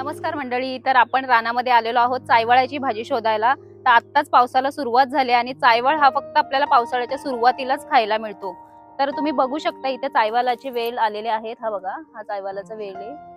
नमस्कार मंडळी. तर आपण रानामध्ये आलेलो आहोत चायवळाची भाजी शोधायला. तर आत्ताच पावसाला सुरुवात झाली आणि चायवळ हा फक्त आपल्याला पावसाळ्याच्या सुरुवातीलाच खायला मिळतो. तर तुम्ही बघू शकता इथे चायवालाचे वेल आलेले आहेत. हा बघा, हा चायवालाचा वेल आहे.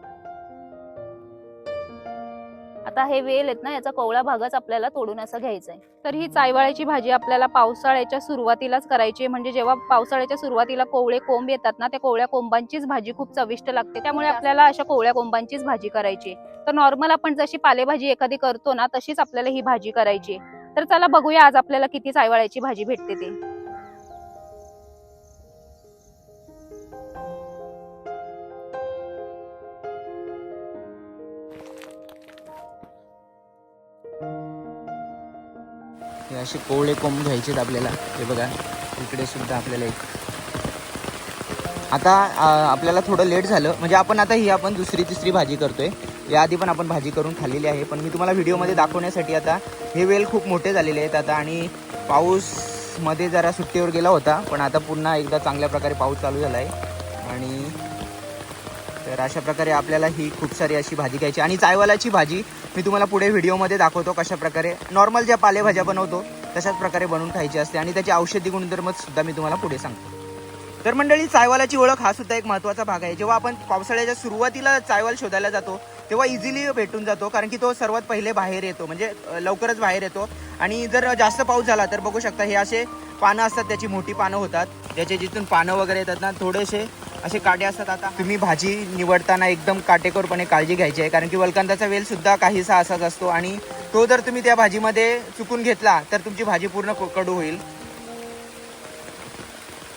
आता हे वेल आहेत ना, याचा कोवळा भागच आपल्याला तोडून असं घ्यायचा आहे. तर ही चायवळाची भाजी आपल्याला पावसाळ्याच्या सुरुवातीलाच करायची आहे. म्हणजे जेव्हा पावसाळ्याच्या सुरुवातीला कोवळे कोंब येतात ना, त्या कोवळ्या कोंबांचीच भाजी खूप चविष्ट लागते. त्यामुळे आपल्याला अशा कोवळ्या कोंबांचीच भाजी करायची. तर नॉर्मल आपण जशी पालेभाजी एखादी करतो ना, तशीच आपल्याला ही भाजी करायची. तर चला बघूया आज आपल्याला किती चायवळाची भाजी भेटते ते. हे असे कोवळे कोंब घ्यायचेत आपल्याला. हे बघा, इकडे सुद्धा आपल्याला एक. आता आपल्याला थोडं लेट झालं, म्हणजे आपण आता ही आपण दुसरी तिसरी भाजी करतोय. याआधी पण आपण भाजी करून खाल्लेली आहे, पण मी तुम्हाला व्हिडिओमध्ये दाखवण्यासाठी आता हे वेल खूप मोठे झालेले आहेत आता. आणि पाऊस मध्ये जरा सुट्टीवर गेला होता, पण आता पुन्हा एकदा चांगल्या प्रकारे पाऊस चालू झाला आहे. आणि तर अशा प्रकारे आपल्याला ही खूप सारी अशी भाजी घ्यायची. आणि चायवालाची भाजी मी तुम्हाला पुढे व्हिडिओमध्ये दाखवतो कशा प्रकारे नॉर्मल ज्या पालेभाज्या बनवतो तशाच प्रकारे बनवून खायची असते. आणि त्याची औषधी गुणधर्म सुद्धा मी तुम्हाला पुढे सांगतो. तर मंडळी, चायवालाची ओळख हा सुद्धा एक महत्त्वाचा भाग आहे. जेव्हा आपण पावसाळ्याच्या सुरुवातीला चायवाल शोधायला जातो तेव्हा इझिली भेटून जातो, कारण की तो सर्वात पहिले बाहेर येतो, म्हणजे लवकरच बाहेर येतो. आणि जर जास्त पाऊस झाला तर बघू शकता, हे असे पानं असतात, त्याची मोठी पानं होतात, ज्याचे जिथून पानं वगैरे येतात ना, थोडेसे असे काटे असतात. आता तुम्ही भाजी निवडताना एकदम काटेकोरपणे काळजी घ्यायची आहे, कारण की वल्कांताचा वेल सुद्धा काहीसा असाच असतो. आणि तो जर तुम्ही त्या भाजीमध्ये चुकून घेतला तर तुमची भाजी पूर्ण कडू होईल.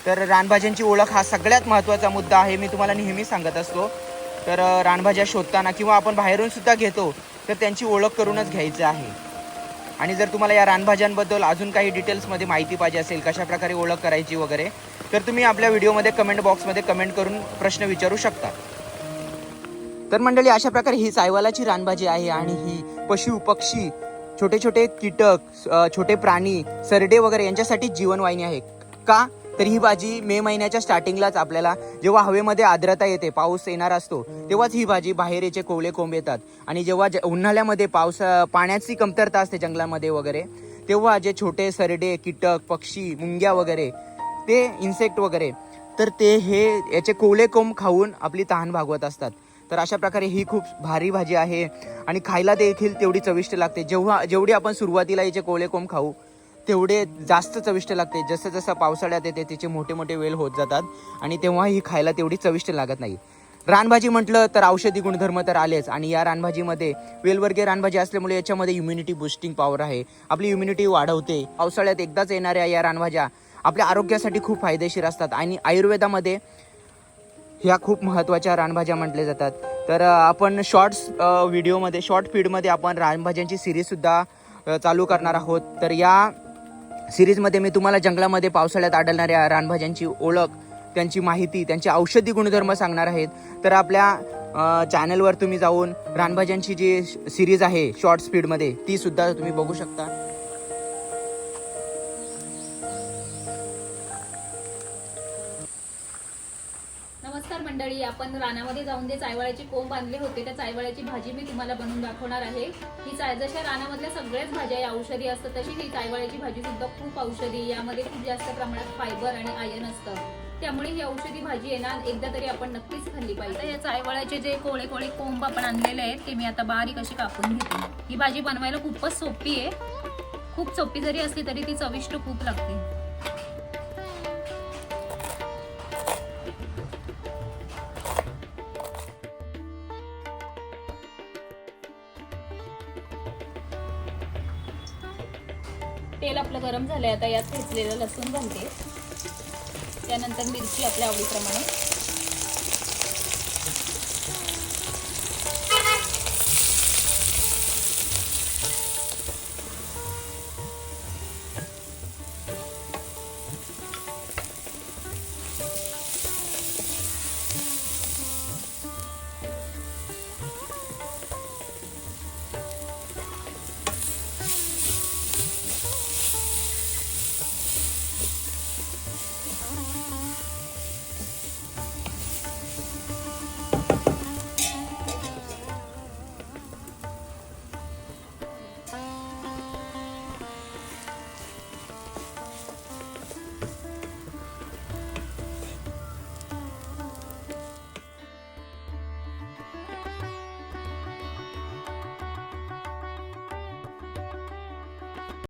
तर रानभाज्यांची ओळख हा सगळ्यात महत्त्वाचा मुद्दा आहे, मी तुम्हाला नेहमी सांगत असतो. तर रानभाज्या शोधताना किंवा आपण बाहेरून सुद्धा घेतो तर त्यांची ओळख करूनच घ्यायचं आहे. आणि जर तुम्हाला या रानभाज्यांबद्दल अजून काही डिटेल्समध्ये माहिती पाहिजे असेल, कशा प्रकारे ओळख करायची वगैरे, तर तुम्ही आपल्या व्हिडिओमध्ये कमेंट बॉक्समध्ये कमेंट करून प्रश्न विचारू शकता. तर मंडळी, अशा प्रकारे ही चायवालाची रानभाजी आहे. आणि ही पशु पक्षी, छोटे छोटे कीटक, छोटे प्राणी, सरडे वगैरे यांच्यासाठी जीवनवाहिनी आहे. का तर ही भाजी मे महिन्याच्या स्टार्टिंगलाच आपल्याला, जेव्हा हवेमध्ये आर्द्रता येते, पाऊस येणार असतो, तेव्हाच ही भाजी बाहेर याचे कोवळे कोंब येतात. आणि जेव्हा उन्हाळ्यामध्ये पाण्याची कमतरता असते जंगलामध्ये वगैरे, तेव्हा जे छोटे सरडे, कीटक, पक्षी, मुंग्या वगैरे, ते इन्सेक्ट वगैरे, तर ते हे याचे कोवळे कोंब खाऊन आपली तहान भागवत असतात. तर अशा प्रकारे ही खूप भारी भाजी आहे आणि खायला देखील तेवढी चविष्ट लागते. जेवढी आपण सुरुवातीला याचे कोवळे कोंब खाऊ तेवढे जास्त चविष्ट लागते. जसं जसं पावसाळ्यात येते त्याचे मोठे मोठे वेल होत जातात आणि तेव्हा ही खायला तेवढी चविष्ट लागत नाही. रानभाजी म्हटलं तर औषधी गुणधर्म तर आलेच. आणि या रानभाजीमध्ये वेलवर्गीय रानभाजी असल्यामुळे याच्यामध्ये इम्युनिटी बुस्टिंग पॉवर आहे, आपली इम्युनिटी वाढवते. पावसाळ्यात एकदाच येणाऱ्या या रानभाज्या आपल्या आरोग्यासाठी खूप फायदेशीर असतात. आणि आयुर्वेदामध्ये ह्या खूप महत्त्वाच्या रानभाज्या म्हटल्या जातात. तर आपण व्हिडिओमध्ये शॉर्ट फीडमध्ये आपण रानभाज्यांची सिरीजसुद्धा चालू करणार आहोत. तर या सिरीजमध्ये मी तुम्हाला जंगलामध्ये पावसाळ्यात आढळणाऱ्या रानभाज्यांची ओळख, त्यांची माहिती, त्यांचे औषधी गुणधर्म सांगणार आहेत. तर आपल्या चॅनलवर तुम्ही जाऊन रानभाज्यांची जी सिरीज आहे शॉर्ट स्पीडमध्ये, ती सुद्धा तुम्ही बघू शकता. नमस्कार मंडळी, आपण रानामध्ये जाऊन जे चायवळाचे कोंब आणले होते त्या चायवळाची भाजी मी तुम्हाला बनवून दाखवणार आहे. ही जशा रानामधल्या सगळ्याच भाज्या या औषधी असतात, तशी ही चायवळाची भाजी सुद्धा खूप औषधी. यामध्ये खूप जास्त प्रमाणात फायबर आणि आयर्न असतं, त्यामुळे ही औषधी भाजी आहे ना, एकदा तरी आपण नक्कीच खाल्ली पाहिजे. या चायवळाचे जे कोवळे कोवळे कोंब आपण आणलेले आहेत ते मी आता बारीक अशी कापून घेते. ही भाजी बनवायला खूपच सोपी आहे. खूप सोपी जरी असली तरी ती चविष्ट खूप लागते. तेल आपलं गरम झालंय. आता यात ठेचलेलं लसूण घालते, त्यानंतर मिरची आपल्या आवडीप्रमाणे,